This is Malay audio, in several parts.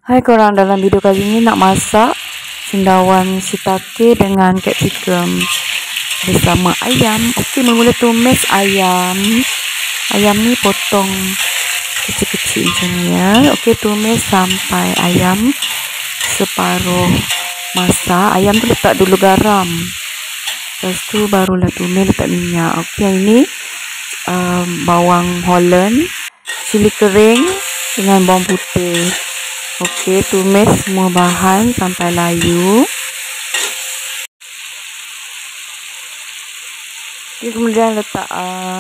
Hai korang, dalam video kali ini nak masak cendawan shiitake dengan capsicum bersama ayam. Okey, mula tumis ayam. Ayam ni potong kecil-kecil macam ni ya. Okey, tumis sampai ayam separuh masak. Ayam tu letak dulu garam. Lepas tu barulah tumis, letak minyak. Okey, yang ini bawang Holland, cili kering dengan bawang putih. Okey, tumis semua bahan sampai layu. Okay, kemudian letak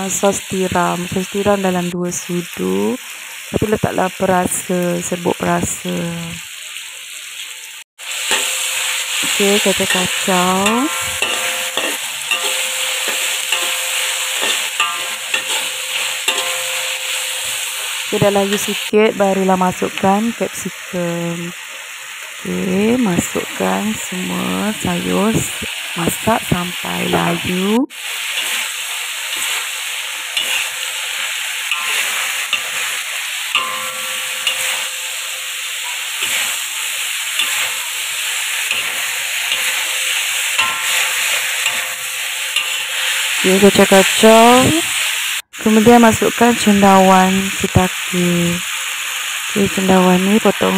sos tiram. Sos tiram dalam 2 sudu. Lepas tu letaklah perasa, serbuk perasa. Okey, kacau-kacau. Okay, dah layu sikit, barulah masukkan capsicum. Okey, masukkan semua sayur, masak sampai layu. Okey, kacau-kacau. Kemudian masukkan cendawan shiitake. Okey, cendawan ni potong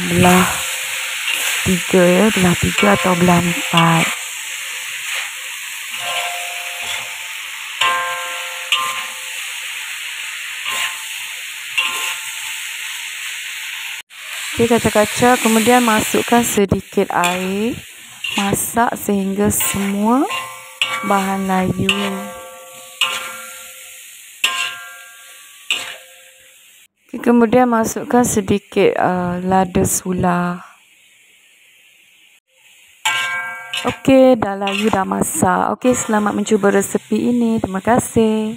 belah 3 ya, belah 3 atau belah 4. Okey, kacau-kacau. Kemudian masukkan sedikit air. Masak sehingga semua bahan layu. Kemudian masukkan sedikit lada sula. Okey, dah layu, dah masak. Okey, selamat mencuba resepi ini. Terima kasih.